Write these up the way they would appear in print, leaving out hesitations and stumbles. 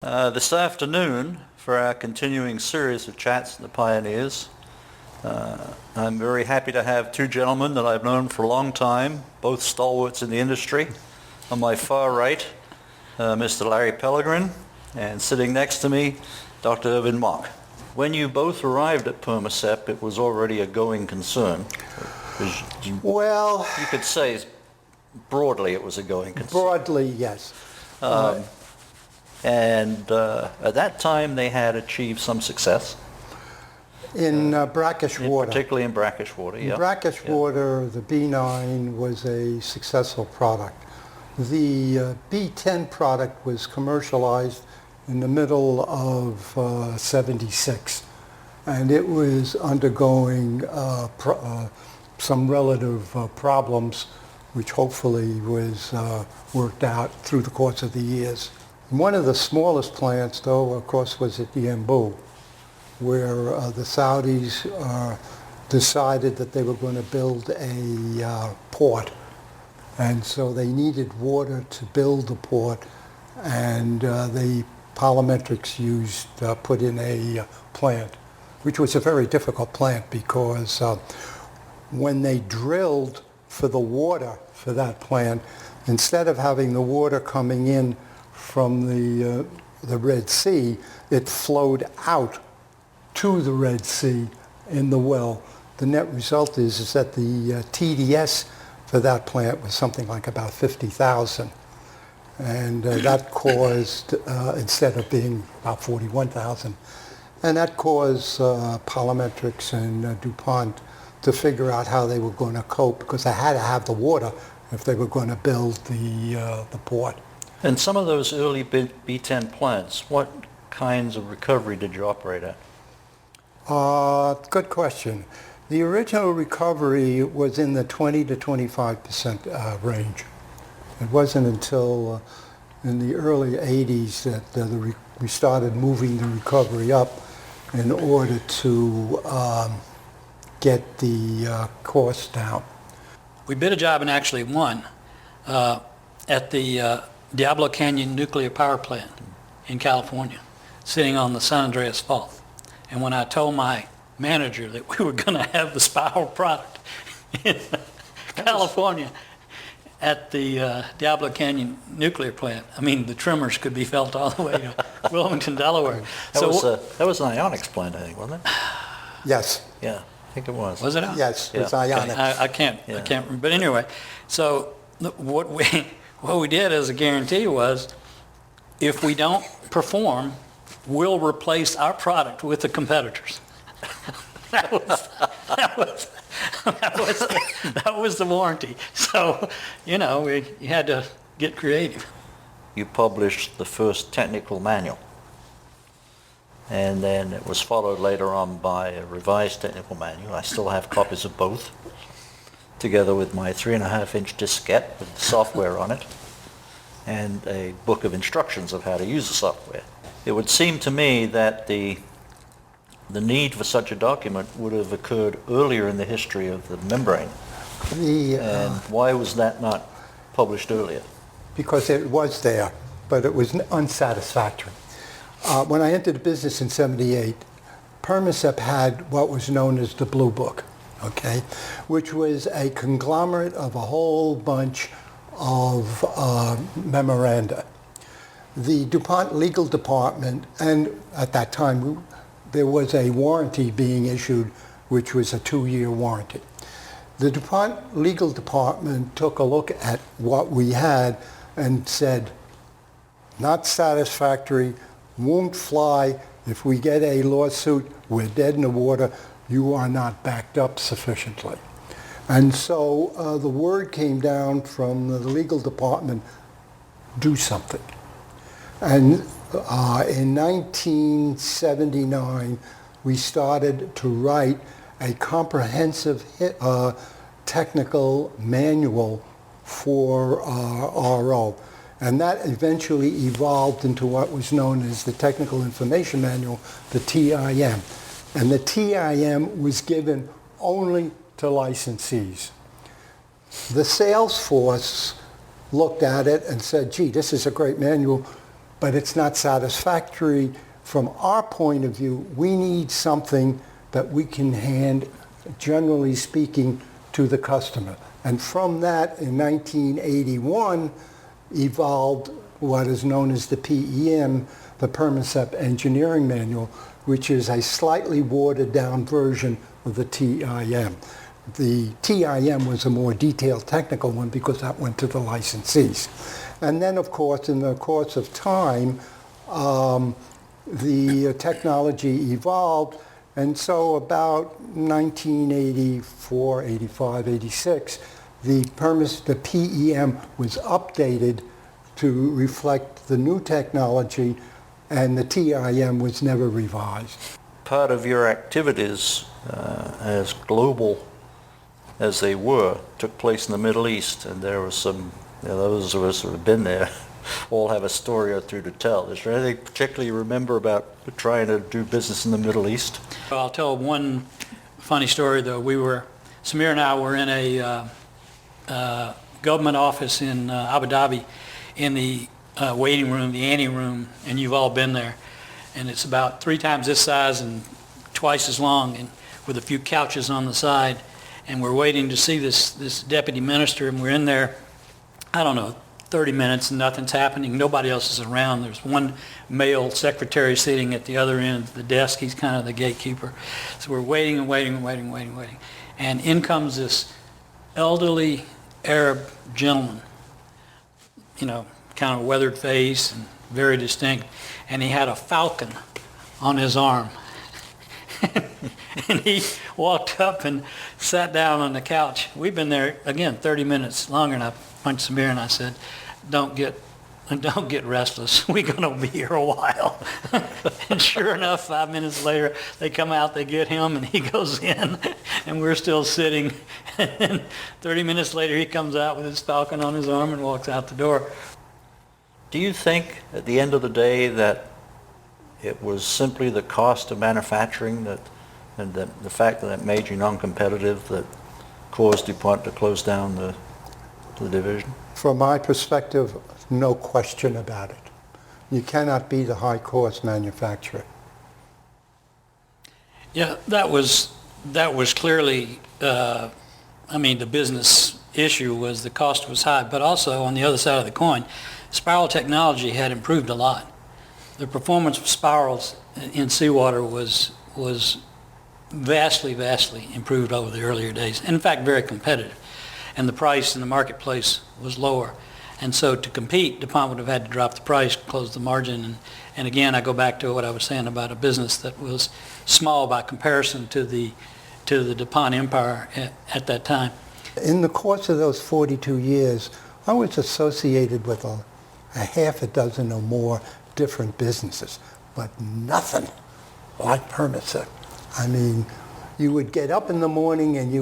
This afternoon, for our continuing series of chats with the pioneers, I'm very happy to have two gentlemen that I've known for a long time, both stalwarts in the industry. On my far right, Mr. Larry Pelgrin, and sitting next to me, Dr. Irving. When you both arrived at Permacep, it was already a going concern. Well, you could say broadly it was a going concern. Broadly, yes. And at that time, they had achieved some success. In brackish water. Particularly in brackish water, yeah. In brackish water, the B9 was a successful product. The B10 product was commercialized in the middle of 76. And it was undergoing some relative problems, which hopefully was worked out through the course of the years. One of the smallest plants, though, of course, was at Yanbu, where the Saudis decided that they were going to build a port. And so they needed water to build the port, and the Polymetrics put in a plant, which was a very difficult plant because when they drilled for the water for that plant, instead of having the water coming in from the Red Sea, it flowed out to the Red Sea in the well. The net result is that the TDS for that plant was something like about 50,000. And that caused, instead of being about 41,000, and that caused Polymetrics and Dupont to figure out how they were going to cope, because they had to have the water if they were going to build the port. And some of those early B10 plants, what kinds of recovery did you operate at? Good question. The original recovery was in the 20 to 25% range. It wasn't until in the early 80s that we started moving the recovery up in order to get the cost down. We bid a job and actually won at the Diablo Canyon Nuclear Power Plant in California, sitting on the San Andreas Fault. And when I told my manager that we were going to have the spiral product in California at the Diablo Canyon Nuclear Plant, I mean, the tremors could be felt all the way to Wilmington, Delaware. That was an ionics plant, I think, wasn't it? Yes. Yeah, I think it was. Was it? Yes, it was ionics. Okay. I can't remember. But anyway, so what we did as a guarantee was, if we don't perform, we'll replace our product with the competitors. that was the warranty. So, you had to get creative. You published the first technical manual, and then it was followed later on by a revised technical manual. I still have copies of both, together with my 3.5-inch diskette with the software on it, and a book of instructions of how to use the software. It would seem to me that the need for such a document would have occurred earlier in the history of the membrane. And why was that not published earlier? Because it was there, but it was unsatisfactory. When I entered the business in 78, Permacep had what was known as the Blue Book, okay, which was a conglomerate of a whole bunch of memoranda. The DuPont legal department, and at that time there was a warranty being issued, which was a 2-year warranty. The DuPont legal department took a look at what we had and said, not satisfactory, won't fly. If we get a lawsuit, we're dead in the water. You are not backed up sufficiently. And so the word came down from the legal department, do something. And in 1979, we started to write a comprehensive technical manual for RO. And that eventually evolved into what was known as the Technical Information Manual, the TIM. And the TIM was given only to licensees. The sales force looked at it and said, gee, this is a great manual. but it's not satisfactory. From our point of view, we need something that we can hand, generally speaking, to the customer. And from that, in 1981, evolved what is known as the PEM, the Permacept Engineering Manual, which is a slightly watered down version of the TIM. The TIM was a more detailed technical one because that went to the licensees. And then, of course, in the course of time, the technology evolved, and so about 1984, 85, 86, the PEM was updated to reflect the new technology, and the TIM was never revised. Part of your activities, as global as they were, took place in the Middle East, and there were some, those of us who have been there all have a story or two to tell. Is there anything particularly you remember about trying to do business in the Middle East? Well, I'll tell one funny story, though. Samir and I were in a government office in Abu Dhabi in the waiting room, the ante room, and you've all been there. And it's about 3 times this size and twice as long, and with a few couches on the side. And we're waiting to see this deputy minister, and we're in there, I don't know, 30 minutes, and nothing's happening. Nobody else is around. There's one male secretary sitting at the other end of the desk. He's kind of the gatekeeper. So we're waiting and waiting and waiting and waiting and waiting. And in comes this elderly Arab gentleman, kind of weathered face and very distinct. And he had a falcon on his arm. And he walked up and sat down on the couch. We've been there, again, 30 minutes longer, and I punched Samir and I said, don't get restless. We're going to be here a while. And sure enough, 5 minutes later, they come out, they get him, and he goes in, and we're still sitting. And 30 minutes later, he comes out with his falcon on his arm and walks out the door. Do you think, at the end of the day, that it was simply the cost of manufacturing and the fact that it made you non-competitive that caused DuPont to close down the division? From my perspective, no question about it. You cannot be the high-cost manufacturer. Yeah, that was clearly, the business issue was the cost was high, but also on the other side of the coin, spiral technology had improved a lot. The performance of spirals in seawater was vastly improved over the earlier days, and in fact very competitive. And the price in the marketplace was lower. And so to compete, DuPont would have had to drop the price, close the margin. And again, I go back to what I was saying about a business that was small by comparison to the DuPont empire at that time. In the course of those 42 years, I was associated with a half a dozen or more different businesses, but nothing like Permacept. You would get up in the morning and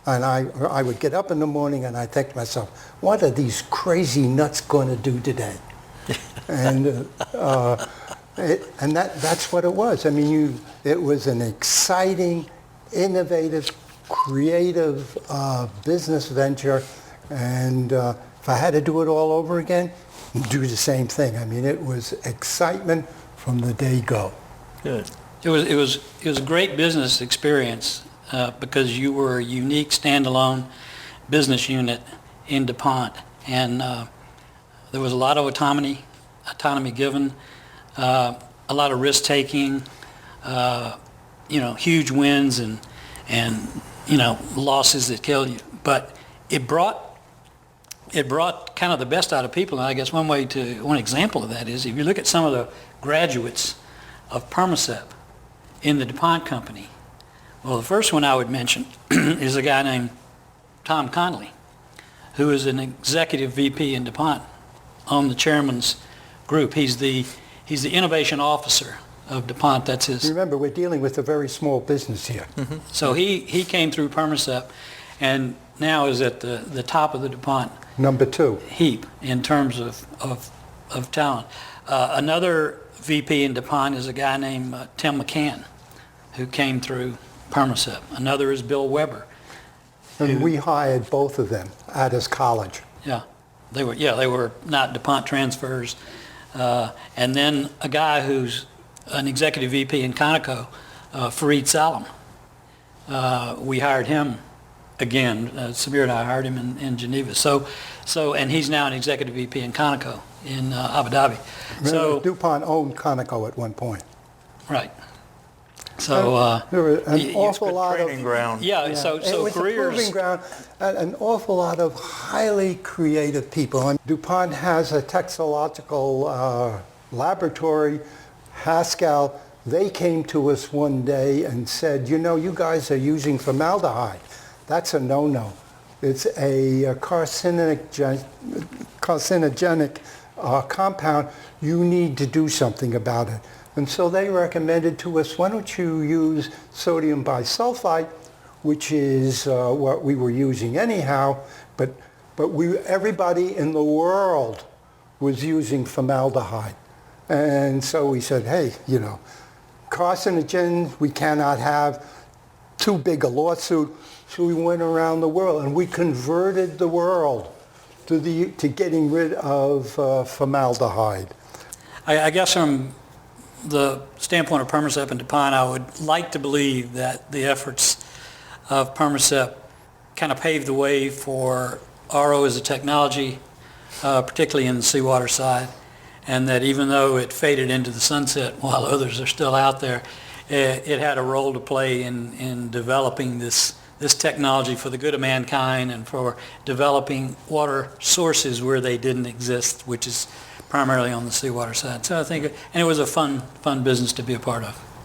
I would get up in the morning and I'd think to myself, what are these crazy nuts going to do today? And that's what it was. It was an exciting, innovative, creative business venture, and if I had to do it all over again, do the same thing. It was excitement from the day go. Good. It was a great business experience because you were a unique standalone business unit in DuPont, and there was a lot of autonomy given, a lot of risk taking, huge wins and losses that killed you. But it brought kind of the best out of people, and I guess one example of that is if you look at some of the graduates of Permacept in the DuPont company. Well, the first one I would mention is a guy named Tom Connolly, who is an executive VP in DuPont on the chairman's group. He's the innovation officer of DuPont. That's his. Remember, we're dealing with a very small business here. Mm-hmm. So he came through Permacept and now is at the top of the DuPont Number 2 heap in terms of talent. Another VP in DuPont is a guy named Tim McCann, who came through Permacept. Another is Bill Weber. And we hired both of them at his college. Yeah, they were not DuPont transfers. And then a guy who's an executive VP in Conoco, Fareed Salam. We hired him again. Samir and I hired him in Geneva. And he's now an executive VP in Conoco in Abu Dhabi. Remember, Dupont owned Conoco at one point. Right. So there were an awful Good lot training of ground. yeah. it So was a careers. proving ground, and an awful lot of highly creative people. And DuPont has a textological laboratory. Haskell, they came to us one day and said, you know, you guys are using formaldehyde. That's a no-no. It's a carcinogenic compound. You need to do something about it. And so they recommended to us, why don't you use sodium bisulfite, which is what we were using anyhow, but everybody in the world was using formaldehyde. And so we said, hey, you know, carcinogen we cannot have, too big a lawsuit. So we went around the world and we converted the world to getting rid of formaldehyde. I guess from the standpoint of Permacep and DuPont, I would like to believe that the efforts of Permacep kind of paved the way for RO as a technology, particularly in the seawater side, and that even though it faded into the sunset while others are still out there, it had a role to play in developing this technology for the good of mankind and for developing water sources where they didn't exist, which is primarily on the seawater side. So I think, and it was a fun business to be a part of.